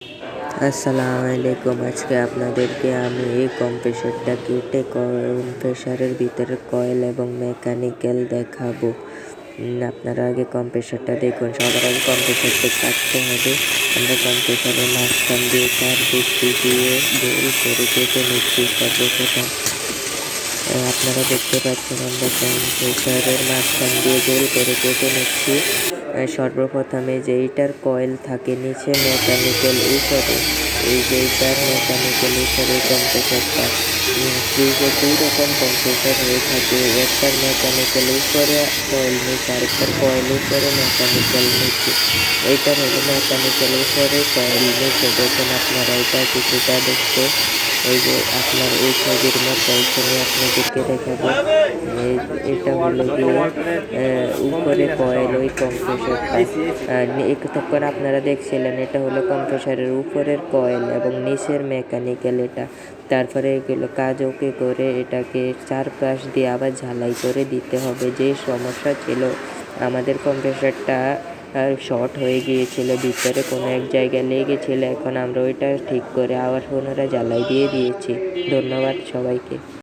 আসসালামু আলাইকুম। আজকে আপনাদেরকে আমি এই কম্প্রেসারটা কেটে কম্প্রেসারের ভিতরে কয়েল এবং মেকানিক্যাল দেখাবো। আপনারা আগে কম্প্রেসারটা দেখুন। সবার আগে কম্প্রেসারটা কাটতে হবে। আমরা কম্প্রেসারের মাঝখান দিয়ে তার বুদ্ধি দিয়ে গোল করে কেটে নিচ্ছি সর্বপ্রথম। আপনারা দেখতে পাচ্ছেন আমরা কম্প্রেসারের মাঝখান দিয়ে গোল করে কেটে নিচ্ছি। সর্বপ্রথমে যেইটার কয়েল থাকে নিচে মেকানিক্যাল উপরে, এই যেইটার মেকানিক্যাল উপরে কম্প্রেসারটা ফ্রিজে দুই রকম কম্প্রেসার হয়ে থাকে। একটার মেকানিক্যাল উপরে কয়েল নিচে, আরেকটার কয়েল উপরে মেকানিক্যাল নিচে। এইটার হলো মেকানিক্যাল উপরে কয়েল নিচে। দেখুন আপনারা এটা কিছুটা দেখতে এই যে আপনার এই ছবির মতো এখানে আপনাদেরকে দেখাবো। এটা হলো গিয়ে উপরে কয়েল ওই কম্প্রেসারটা এতক্ষণ আপনারা দেখছিলেন, এটা হলো কম্প্রেসারের উপরের কয়েল এবং নিচের মেকানিক্যাল এটা। তারপরে এগুলো কাজ ওকে করে এটাকে চারপাশ দিয়ে আবার ঝালাই করে দিতে হবে। যে সমস্যা ছিল আমাদের কম্প্রেসারটা শর্ট হয়ে গিয়েছিল, ভিতরে কোনো এক জায়গায় লেগেছিল। এখন আমরা ওইটা ঠিক করে আবার পুনরায় জ্বালাই দিয়ে দিয়েছি। ধন্যবাদ সবাইকে।